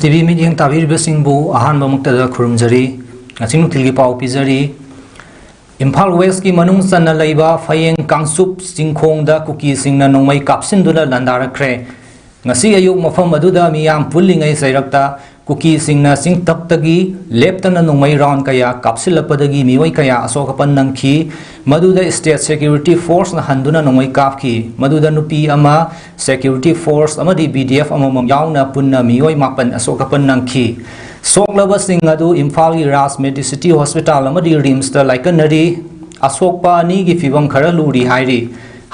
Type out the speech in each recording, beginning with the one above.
TV meeting tabiribasingbu ahanba muktada khurumjari ngachinu tilgi pau pizari Imphal West ki manung sanna leiba Phayeng Kangsup Singkhongda kuki singna nongmai kapsinduna landarakre ngasi ayuk mafam aduda miyam pullingai sairakta kuki singna singtaptagi leptana nongmai round kaya kapsilapadagi miwai kaya asokapan nangki maduda state security force na handuna nongmai kapki maduda nupi ama security force amadi BDF amamam yauna punna miwai mapan asokapan nangki soklaba singadu Imphal gi Ras Medicity Hospital amadi Rims ta laikanari asokpa ani gi fibam khara luri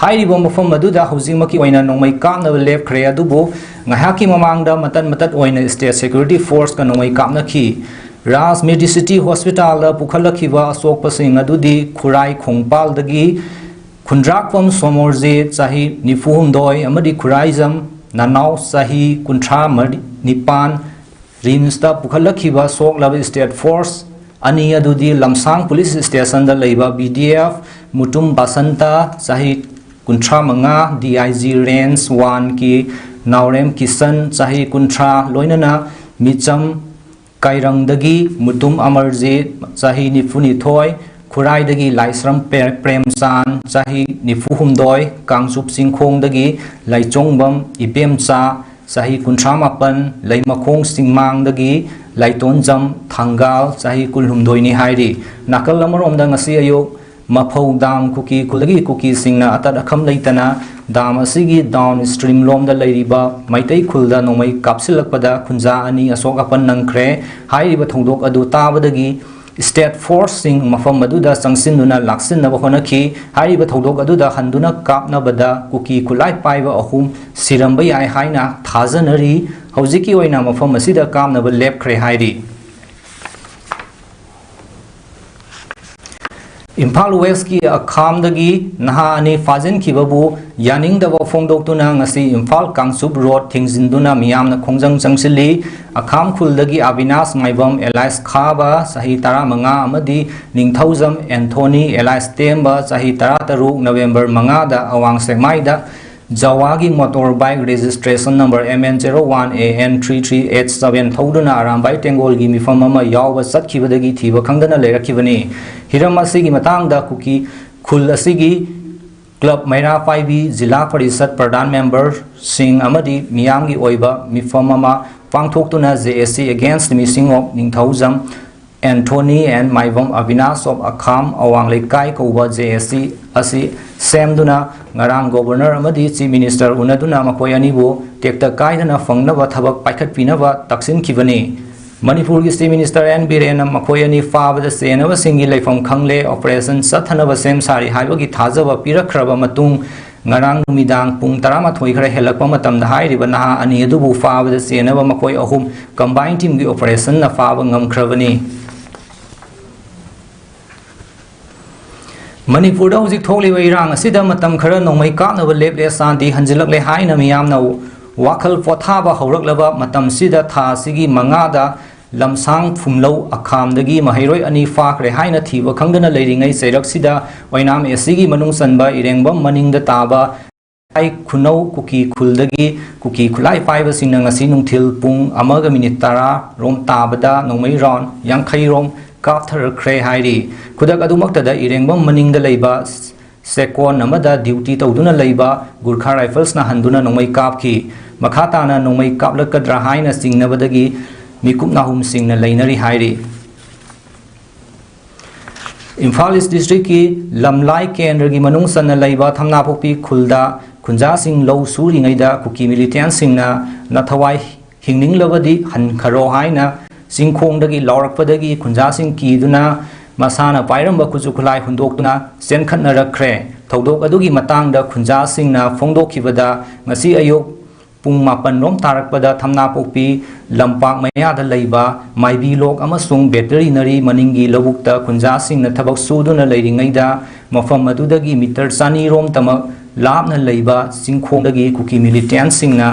hairi bom mafam maduda housing maki oina nongmai kamna lep khre adubu ngahaki mamangda matat oina state security force ka nongmai kamna ki Ras Medicity Hospital la pukhalakhiba asokpa sing adudi khurai khongpal dagi khundrakpam somorje chahi nifuhumdoi amadi khuraizam nanau sahi kuntra nipan Rimsta pukhalakhiba soklaba state force ani adudi lamsang police station da leiba BDF mutum basanta sahi kuntra manga DIG range 1 ki naurem kisan sahi kuntra loinana micham kairangdagi mutum amarjit sahi nifuni thoi khurai dagi laisram premsan sahi nifuhumdoi kangsup singkhongdagi laichongbam ipemcha sahi kuntra mapan laimakong singmangdagi laitonjam thangal sahi kulhumdoi ni hairi nakal amaromda ngasi ayuk PAODAM kuki kulagi kuki singna atat akham leitana dam asigi downstream lomda leiriba maitai khulda nomai kapsilakpada khunja ani asokapan nangkhre hairiba thongdok adu tabadagi state force sing mafam aduda sangsinuna laksinna bahonaki hairiba thongdok aduda handuna kapna bada kuki kulai paiba ahum siramba yai haina thajanari hojiki oina mafam asida kamna ba lep khre hairi Imphal West ki akhamdagi nahani fajen kibabu yaningdaba phongdoktuna ngasi Imphal Kangsup Road thingzinduna miyamna khongjang changsili akham khuldagi Avinash Maibam Elias Khaba sahi 15 amadi Ningthaujam Anthony Elias Temba sahi 13 November 5 da awang sekmaida Jawagi motorbike registration number MN01AN3387 thoduna arambai tengol gi mifam ama yawa satkibadagi thiba khangdana lerakibani hiram asigi matangda kuki khul asigi club maira 5B zila parisat pradhan member sing amadi miyam gi oiba mifam ama pangthoktuna JSC against the missing of Ningthaujam Anthony and Maibam Avinash of Akham awang lekai koba JSC asi semduna ngarang governor amadi chief minister unaduna makoi anibu tekta kaidana fangnaba thabak paikhat pinaba taksin kibani Manipur gi chief minister N Biren makoi ani fabada senaba singi leifam khangle operation sathanaba sem sari haibagi thajaba pirakhraba matung ngarang numidang pung 13 khara helakpa matamda hairiba naha ani adubu fabada senaba makoi ahum combined team gi operation na faba ngamkhrabani Manipur da hojik thokliba irang asida matam khara nongmai kapnaba leple santi hanjilakle haina miyamna wakhal pothaba hawraklaba matam sida tha sigi mangada lamsang phumlo akhamdagi mahairoi ani fakre haina thiba khangdana leiringai seirak sida wainam esigi manung sanba irengbam maningda taba ai khunau kuki khuldagi kuki khulai paiba singna ngasi nungthil pung amaga minute 10 rom tabada nongmai ron yankhai rom Kapthar Kre Hairi Kudak Adumaktada Irengbam Maningda Leiba Sekon Namada duty Tauduna Leiba Gurkha Rifles na Handuna Nomai Kapki Makhatana Nomai Kaplakadra Haina Sing Navadagi Mikup Nahum Sing na Lainari Hairi Imphal East District ki Lamlai Kendragi Manung Sana Leiba Thamnapopi Khulda Kunja Sing Low Suri Ngaida Kuki Militan Sing na Nathawai Hingning Lavadi Han Kharo Haina Singkhongdagi laurakpadagi khunjasing kiduna masana pairamba kujukulai hundoktuna senkhatna rakre thodok adugi matangda khunjasingna phongdokhibada ngasi ayuk pung 8 rom tarakpada thamnapokpi lampak mayada leiba maibi lok amasung veterinary maningi lobukta khunjasingna thabak suduna leiringaida mafam adudagi meter sani rom tamak lapna leiba singkhongdagi kuki militant singna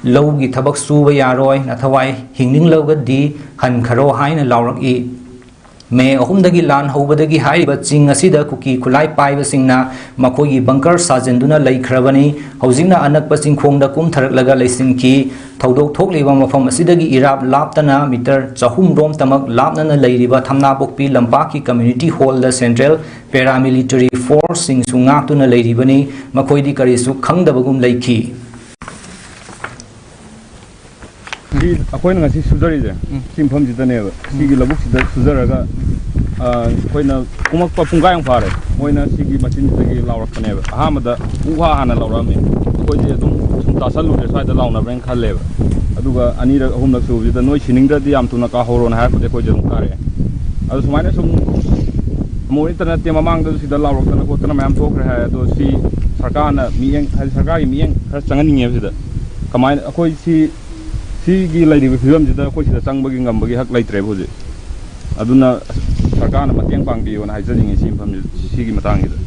Lowgi tabak suba yaroi nathawai hingning lowga di han kharo haina laurak I मे अहुमदगी लान हौबदगी हाइबा चिंग असिदा कुकी खुलाई पाइबसिंगना मखोगी बंकर साजेंदुना लैख्रबनी हौजिंगना अनकपा चिंखोंगदा कुमथरकलगा लैसिंखी थौदोक थोकलिबा मफम असिदगी इराब लापतना मीटर चहुम रोम तमक लापनना लैरिबा थमनापोकपी लंपाकी कम्युनिटी हॉल दा सेंट्रल पैरामिलिटरी फोर्स सिंग सुंगाक्तुना लैरिबनी मखोइदी करिसु खंगदबगुम लैखी अखोइना ngasi suzari simpham jitane ba sigi labuk sida suzaraga akhoi kumak pa punga yang phare moina sigi machin tagi lawrakne ba ahamada uha hana lawrame akhoi je dum sumta salu de sai da lawna ben khalle ba aduga ani ra ahum nak su jida noi sininga di am tuna ka horon ha ko de ko je dum kare adu sumaina sum mo internet te mamang da sida lawrakna ko tana mayam thok raha hai to si sarkar na miyeng sarkar gi miyeng khar changani nge sida kamai akhoi si सिगी लाइरिबे film जिदा कोइ सिदा चांगबगी ngambagi hak laitre boje aduna sarkar na mateng pangbiyo na haijajing simpham sigi matang ida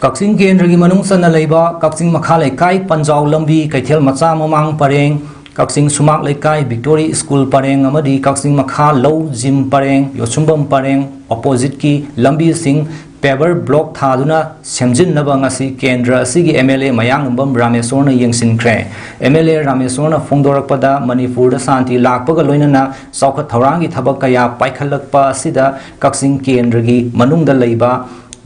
Kaksing Kendra gi manung sana leiba Kaksing makha laikai Panjau lambi kaithel macha mamang pareng Kaksing sumak laikai Victory School pareng amadi Kaksing makha low gym pareng yosumbam pareng opposite ki lambi sing paver block thaduna semjin naba ngasi Kendra asigi MLA Mayangbam Ramesorna yengsinkhre MLA Ramesorna phongdorakpada Manipur da santi lakpaga loinana saukhat thaurangi thabak kaya paikhalakpa asida Kaksing Kendra gi manungda leiba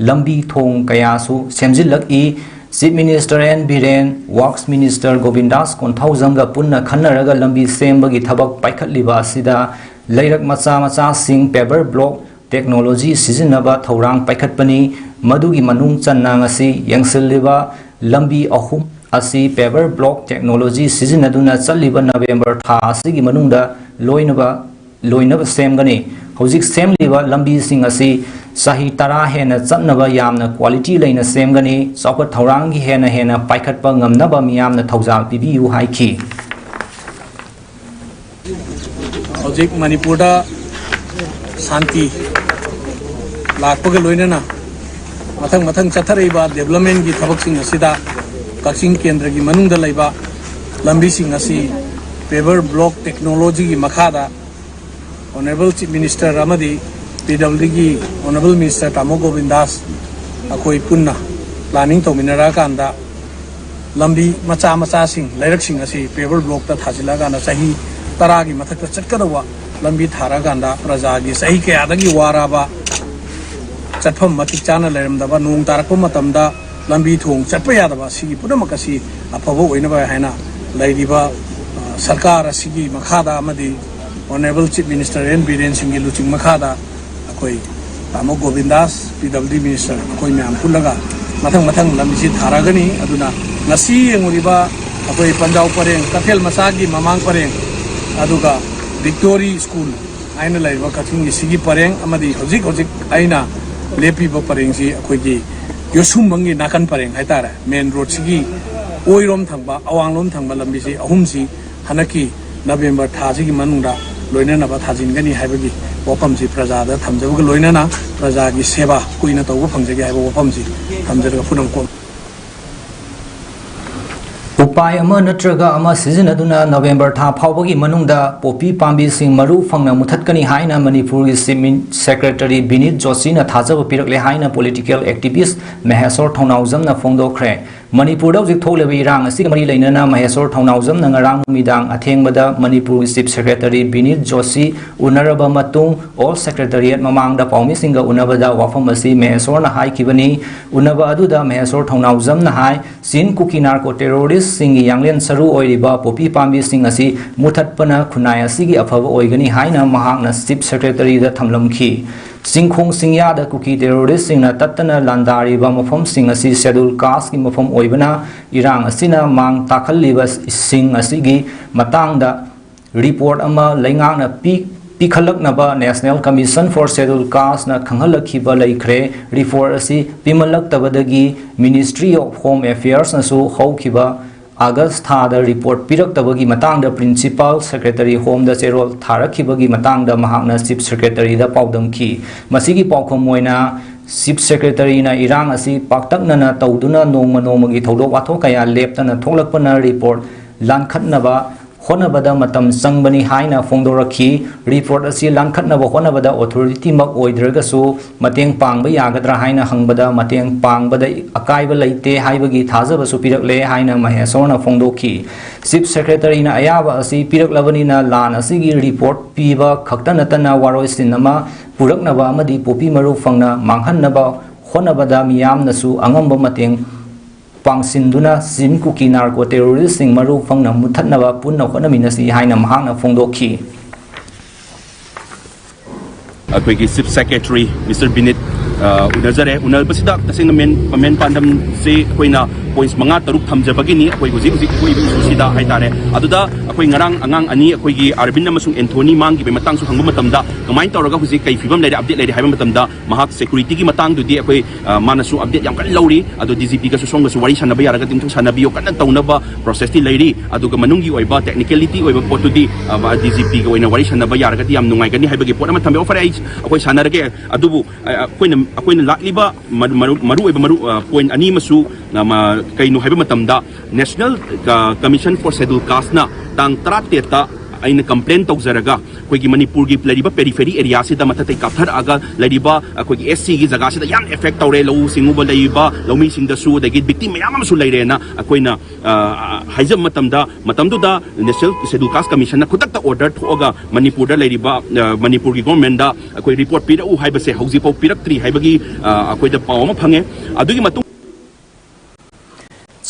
lambi thong kaya su semjilak i Chief Minister N Biren Works Minister Govindas Konthaujamga punna khannaraga lambi sembagi thabak paikhatliba asida leirak macha macha sing paver block technology sizinaba thaurang paikhatpani madugi manung channa ngasi yangsilliba lambi ahum asi paver block technology sizinaduna challiba November tha asigi manungda loinaba semgani hojik semliba lambi sing asi sahi tara hena chatnaba yamna quality leina semgani chawkat thaurangi hena paikhatpa ngamnaba miyamna thaujal pibiu haiki hojik Manipurda Santi lakpaga loinana mathang chatharaiba development gi thabak sing asida Kaksing Kendra gi manungda laiba lambi sing asi paver block technology gi makhada Honorable Chief Minister Ramadi PWD gi Honorable Minister Tamo Govindas akoi punna planning tominara kanda lambi macha sing lairak sing asi paver block ta thajila gana sahi tara gi mathak chatkadawa lambi thara ganda praja gi sahi ke adagi waraba chatpham matik chana leramdaba nung tarakpa matamda lambi thong chatpa yadaba sigi punamakasi afaba oinaba haina lairiba sarkar asigi makhada amadi Honorable Chief Minister N Biren Singh luching makhada akoi Tamo Govindas PWD Minister akoi myam pullaga mathang lambi si tharagani aduna ngasi enguriba akoi Panjau pareng Kathel masagi mamang pareng aduga Victory School aina laiba Kaksing gi sigi pareng amadi hojik aina lepi ba pareng si akoi gi yosumbang nakan pareng haitara main road sigi oirom thangba awanglom thangba lambi si ahum si hanaki November thaji gi manungda loinana ba thajin gani haibagi wapam si praja da thamjabuga loinana praja gi seba kuina tawba phangjagi haiba wapam si thamjarga phunam ko Upai ama natraga ama sizinaduna November tha phawbagi manungda popi pambi sing maru phangna muthatkani haina Manipur gi Secretary Binit Joshi na thajaba pirakle haina political activist Mahesor Thaunaujam na phongdokhre Manipur da jik tholeba irang asi mari leinana Mahesor Thaunaujam na ngarang midang athengbada Manipur Chief Secretary Binit Joshi unaraba matung all secretariat mamangda paumi singa unabada wafam asi Mahesor na hai kibani unaba aduda Mahesor Thaunaujam na hai sin kuki narco terrorist singi yanglen saru oiriba popi pambi sing asi muthatpana khunai asigi afaba oigani haina mahakna Chief Secretary da thamlamkhi Singkhong singya da kuki terrorist singna tattana landari ba mafam sing asi schedule caste ki mafam oibana irang asina mang takhalliba sing asigi matangda report ama laingakna pikhalaknaba National Commission for Scheduled Caste na khanghalakhiba laikhre report asi pimalaktabadagi Ministry of Home Affairs na su hawkhiba August thada report piraktabagi matangda Principal Secretary Home da Cherol tharakibagi matangda mahakna Chief Secretary da paudamki masigi paukhom moina Chief Secretary na irang asi paktakna na tawduna nongmagi thodok wathok kaya leptana tholakpana report lankhatnaba होनबदा मतम संगबनी हाइना फोंदोरखी report असी लानखतनब होनबदा authority मक ओइद्रगसु मतेंग पांगब यागद्रा हाइना हंगबदा मतेंग पांगबदा अकाइब लैते हाइबगी थाजबसु पिरकले हाइना महेशोरना फोंदोखी chief secretary ना अयाबा असी पिरकलबनीना लान असीगी report पीबा खक्तनतना वारोइसिनमा पुरकनबा अमदी पोपी मरु फंगना मांगहनबा होनबदा मियामनसु अंगंब मतेंग पांगसिंदुना सिन cookie narco terrorist सिंग मरु फंगना मुथतनबा पुन्ना होनमिनसी हाइना महांगना फोंदोखी अखोई chief secretary mister बिनित उनजरे उनबसिदा तसेंग main पांडम से अखोइना points मंगा तरुक थमजबगिनी अखोई हुजिक हुजिक अखोई इशूसिदा हाइतारे अदुदा अखोई ngarang angang ani अखोइगी अरविंद अमसुंग एंथोनी मांगी बे मतंग सु हंगबा मतमदा कमाइन तौरगा हुजिक कै फिबम लेरे अपडेट लेरे हाइबा मतमदा महाक सिक्योरिटी की मतंग दुदी अखोई मानसु अपडेट याम कन लौरी अदु डीजीपी का सु सोंगसु वारी सनबा यारगा तिंथुं सनबियो कन तौनबा प्रोसेस ती लेरी अदुगा मनुंगी ओइबा टेक्निकलिटी ओइबा पोटुदी डीजीपी का ओइना वारी सनबा यारगा ति याम नुंगाइगनी हाइबगी पोट अमा थंबे ऑफर एज अखोई सनरगे अदुबु अखोइना लाक्लिबा मरु ओइबा मरु पॉइंट अनि मसु कईनो हाइबा मतमदा national commission for scheduled caste ना तांग 37 अइन कंप्लेन तौजरगा अखोइगी मणिपुर की लैरिबा पेरिफेरी एरिया से मथतै काथर आगा लैरिबा अखोइगी एससी की जगह से याम इफेक्ट तौरे लौ सिंगुबा लैरिबा लौमी सिंगदसु दगी विक्टिम मयाम अमसु लैरेना अखोइना हाइजम मतमदा मतमदुदा नेशनल शेड्यूल कास्ट कमीशन ना खुदक्ता ऑर्डर थोगा मणिपुर दा लैरिबा मणिपुर की गवर्नमेंट दा अखोइ रिपोर्ट पिरउ हाइबसे हौजिपौ पिरक्त्री हाइबगी अखोइदा पाव अमा फंगे अदुगी मतु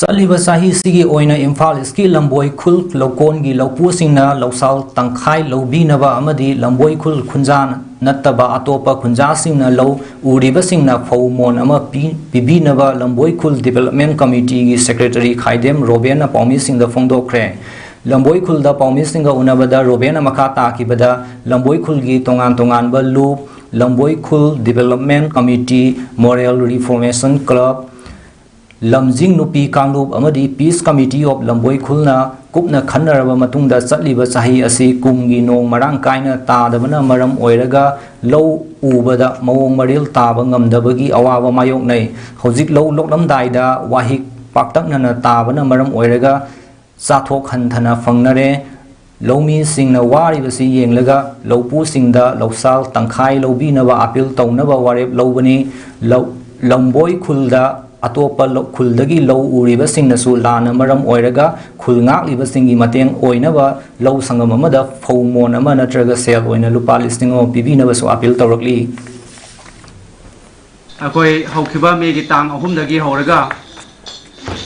चलिबा साही सिगी ओइना इम्फाल इसकी लंबोई खुल लौकोन की लौपुसिंगना लौसाल तंखाई लौबीनबा अमदी लंबोई खुल खुंजान नत्तबा अतोपा खुंजासिंगना लौ उरिबसिंगना फौमोन अमा पिबीनबा लंबोई खुल डेवलपमेंट कमिटी की सेक्रेटरी खाइदेम रोबेन पौमीसिंगदा फोंदोखरे लंबोई खुल दा पौमीसिंगा उनबदा रोबेन मखा ताकिबदा लंबोई खुल की तोंगान तोंगान बा लूप Lamboi Khul development committee moral reformation club लमजिंग नुपी कांगलूप अमदी पीस कमिटी ऑफ लंबोई खुलना कुपना खन्नरबा मतुंगदा चटलिबा चाही असि कुंगी नोंग मरांग कायना तादबना मरम ओइरगा लौ उबदा मवोंग मरिल ताबा ngamdabagi अवाबा मायोकनै हौजिक लौ लोकलमदाइदा वाहिक पाक्तकनना ताबना मरम ओइरगा चाथोक हन्थना फंगनरे लौमी सिंगना वारिबसि येंगलगा लौपु सिंगदा लौसाल तंखाई लौबीनबा अपील तौनबा वारेप लौबनी लंबोई खुलदा अतोपा खुलदगी लौ उरिबसिंगनसु लाना मरम ओइरगा खुलंगाक्लिबसिंगी मतेंग ओइनबा लौ संगम अमदा फौमोन अमा नत्रगा सेल ओइना लुपा लिस्टिंग अमा पिबिनबसु अपील तौरकली अखोई हौखिबा मेगी तांग अहुमदगी हौरगा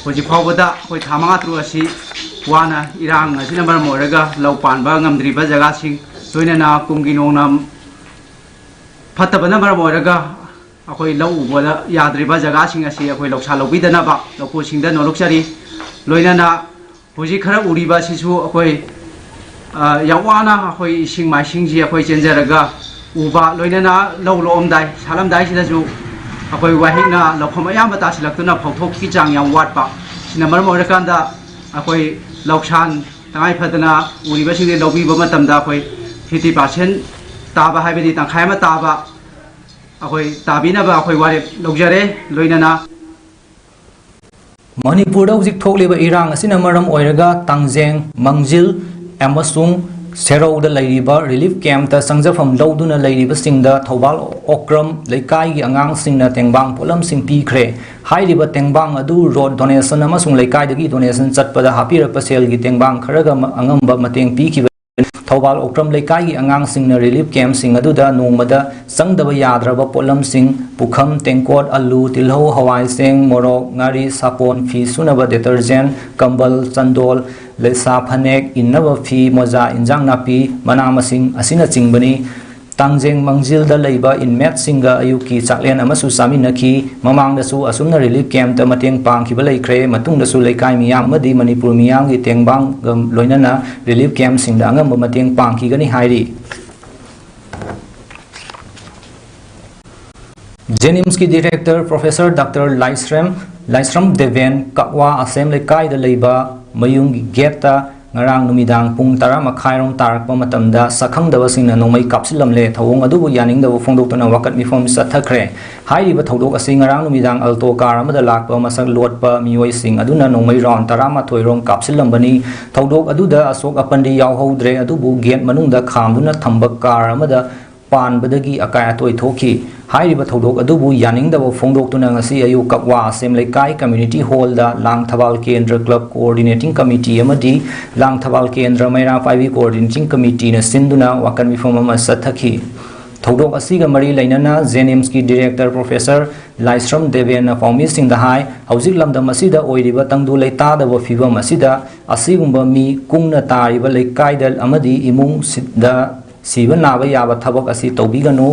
होजि फावबदा अखोई थामंगात्रु असि वाना इरांग असिना मरम ओइरगा लौ पानबा ngamdriba जगासिंग लोइनना कुंगी नोंगना फत्तबना मरम ओइरगा अखोई लौ उबदा याद्रिबा जगासिंग असि अखोई लौसा लौबीदनबा लौपुसिंगदा नोलुक्चरी लोइनना होजि खरा उरिबा सिसु अखोई यावाना अखोई इसिंग माइसिंग जी अखोई चेंजरगा उबा लोइनना लौ लोमदाइ सालमदाइ सिदसु अखोई वाहिना लौखम अयाम तासिलक्तुना फौथोकी चांग याम वाटपा सिना मरम ओइरकांदा अखोई लौसान तंगाइ फदना उरिबसिंग लौबीबा मतमदा अखोई 50% ताबा हाइबदि तंखाय मा ताबा अखोई ताबीनबा अखोई वारे लौजरे लोइनना मणिपुर हौजिक थोकलिबा इरांग असिना मरम ओइरगा तांजेंग मंजिल एमसुंग सेरौदा लैरिबा रिलीफ कैंप ता संजफम लौदुना लैरिबा सिंगदा थौबाल ओक्रम लैकाई अंगांग सिंगना तेंबांग पोलम सिंग पीखरे हाइरिबा तेंबांग अदु रोड डोनेशन अमसुंग लैकाइदगी डोनेशन चटपदा हापिरप सेल की तेंबांग खरगा अंगंबा मतेंग पीखिबा थौबाल ओक्रम लैकाई अंगांग सिंगना रिलीफ कैंप सिंग अदुदा नोंगमदा संगदबा याद्रबा पोलम सिंग पुखम तेंकोट अलू तिलहौ हवाई Seng मोरोक ngari sapon fi sunaba detergent kambal chandol lesa phanek innaba fi moja injang napi mana masing asina chingbani tangjeng mangjil da leiba inmet singa ayuki chaklen amasu saminaki mamang da su asumna relief camp ta mateng pang ki balai kre matung da su leikai miyam madi manipur miyam gi tengbang loinana relief camp sing da ngam mateng pang ki gani hairi JNIMS की director professor doctor Laishram Deven Kakwa Asem Leikai द लेबा मयुंग गेटा ngarang numidang pung 10:30 tarakpa matamda sakhangdaba singna nongmai kapsilamle thawong adubu yaningdaba phongdoktuna wakat mifom sathakre hairiba thodok asi ngarang numidang alto car amada lakpa masak lotpa mioi sing aduna nongmai round 13 rong kapsilambani thodok aduda asok apandi yauhodre adubu gate manungda khamduna thamba car amada panbadagi akai atoi thoki hairiba thodok adubu yaningdaba phongdoktuna ngasi ayu kapwa assembly kai community hall da lang thabal kendra club coordinating committee amadi lang thabal kendra maira paibi coordinating committee na sinduna wakan mifom ama sathaki thodok asiga mari lainana zenems ki director professor laisram deven na paumi sing da hai hauzik lamdam asida oiriba tangdu leita da bo fibam asida asigumba mi kungna tariba leikai dal amadi imung sidda siba naba yaba thabak asi tawbiganu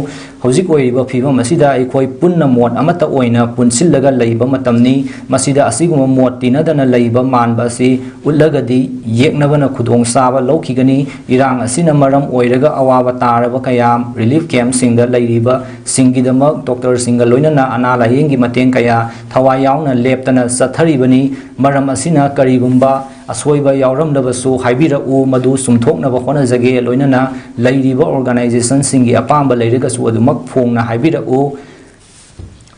hojik oiriba phibam asida aikoi punna mot amata oina punsillaga leiba matamni masida asiguma mot tinadana leiba manba asi ullagadi yeknabana khudong saba lokhigani irang asina maram oiraga awaba taraba kayam relief camp singda leiriba singidama doctor singa loinana ana layengi mateng kaya thawai yauna leptana satharibani maram asina karigumba asoiba yauramdabasu haibira u madu sumthoknaba honajage loinana leiriba organization singi apamba leiragasu adumak phongna haibira u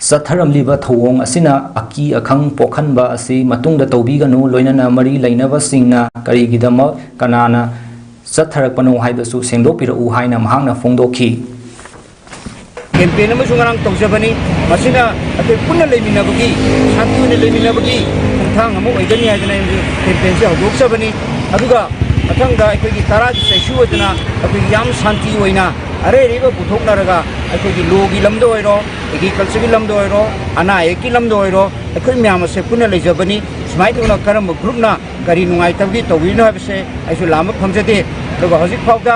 satharamliba thawong asina aki akhang pokhanba asi matungda tawbiganu loinana mari leinaba singna karigidama kanana satharakpano haibasu sengdopira u haina mahangna phongdokhi campaign amasung ngarang tawjabani masina atoi punna leiminabagi shantiuna leiminabagi thang amu oigani haidana campaign se hogokjabani aduga athangda aikogi taragi seshu aduna aikogi yam shanti oina are reba puthoknaraga aikogi logi lamdo oiro agriculture gi lamdo oiro ana eki lamdo oiro aikoi myam se punna leijabani smai tuna karam group na kari nungai tabgi tawino habse aisu lama phamjade aduga hojik phawda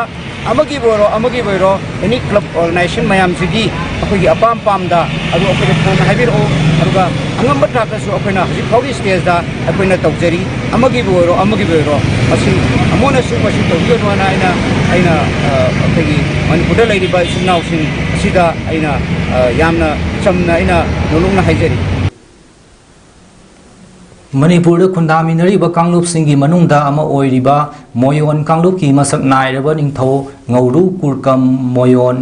amagi boiro any club organization mayam sigi akogi apam pamda adu akoi phone habiro aduga angamba thakasu akoina hojik phawgi stage da akoina tawjari amagi boiro asi amona su pasi tawgiyo na aina akogi manipur lairiba sunnaw sing asida aina yamna chamna aina nolungna haijari Manipur Kundaminariba Kanglup Singi Manunda Ama Oiriba Moyon Kangluki Masak Nairaba Ningtho Ngauru Kurkam Moyon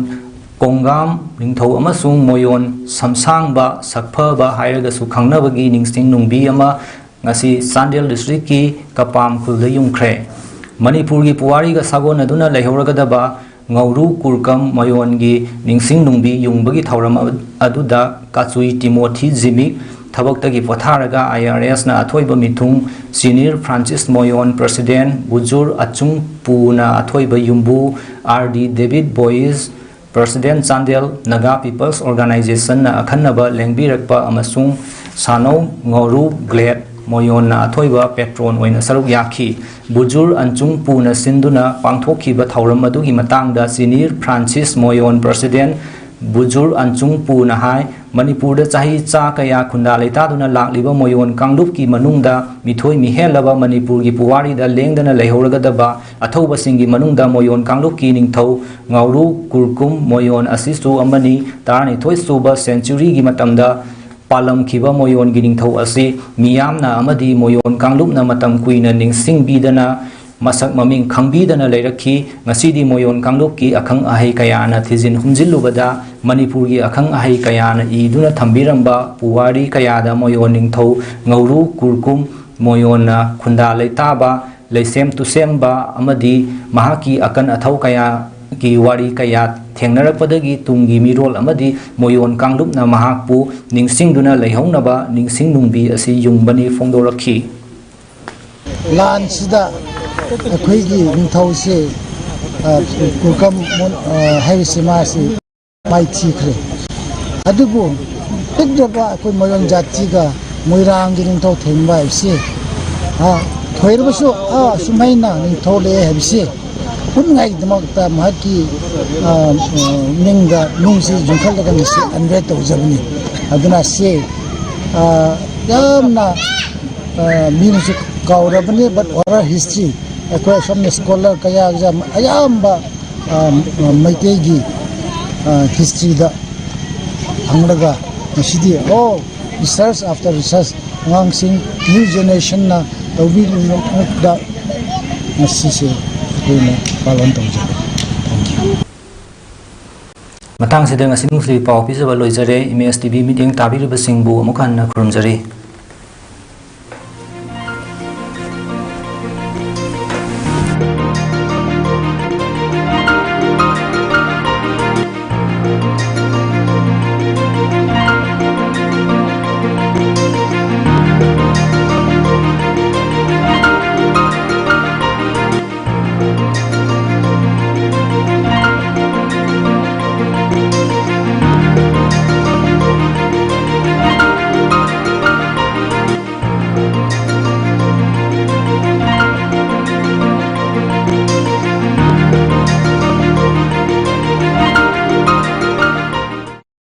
Kongam Ningtho Amasung Moyon Samsangba Sakpaba Hairaga Sukhangnabagi Ningsting Nungbi Ama Ngasi Sandel District ki Kapam Khulda Yungkre Manipur gi Puwari ga Sagon aduna lehoragadaba Ngauru Kurkam Moyon gi Ningsing Nungbi Yungbagi Thauram aduda Katsui Timothy Zimik Thabok-tagi potharaga IRS na athoiba mithung Senior Francis Moyon President Bujur Achung Puna athoiba Yumbu RD David Boys President Chandel Naga People's Organization na akhanaba lengbirakpa amasung Sano Ngoru Glad Moyon na athoiba Patron oina saruk yakhi Bujur Achung Puna sinduna pangthokhiba thauram adugi matangda Senior Francis Moyon President Bujur Achung Puna hai Manipur da chahi cha kaya khunda leita duna lakliba moyon kanglup ki manungda mithoi mihelaba Manipur gi puwari da lengdana lehoragadaba athoba singi manungda moyon kanglup ki ningthau ngauru kurkum moyon asistu amani tarani thoi suba century gi matamda palam khiba moyon gi ningthau asi miyamna amadi moyon kanglup na matam kuina ningsing bidana masak maming khangbidana leirakhi ngasidi moyon kanglup ki akhang ahai kayana thijin humjilubada Manipur gi akhang ahai kayana iduna thambiramba puwari kayada moyon ningthau ngauru kurkum moyona khunda leitaba leisem tusemba amadi mahaki akan athau kaya ki wari kaya thengnarapadagi tungi mirol amadi moyon kanglup na mahakpu ningsingduna leihaunaba ningsing nungbi asi yungbani phongdorakhi lan sida akhoi ningthause kurkam haisima si mai thikre adubu tikjaba akhoi moyon jati ga moirang gi ningthau thengba isi thoirbasu sumaina ningthau le habisi pungai damakta mahaki ningda nungsi jungkhal daga nisi andre tawjabni aduna se yamna means kaurabani but oral history akhoi some scholar kaya exam ayamba maitegi history da angdaga masidi research after research ngangsing new generation na tawbi da ꯉꯁꯤꯁꯦ ꯑꯩꯈꯣꯏꯅ ꯄꯥꯂꯟ ꯇꯧꯖꯔꯦ thank you ꯃꯇꯥꯡꯁꯤꯗ ꯉꯁꯤ ꯅꯨꯡꯁꯤ ꯄꯥꯎ ꯄꯤꯖꯕ ꯂꯣꯏꯖꯔꯦ image TV ꯃꯤꯠꯌꯦꯡ ꯇꯥꯕꯤꯔꯤꯕꯁꯤꯡꯕꯨ ꯑꯃꯨꯛ ꯍꯟꯅ ꯈꯨꯔꯨꯝꯖꯔꯤ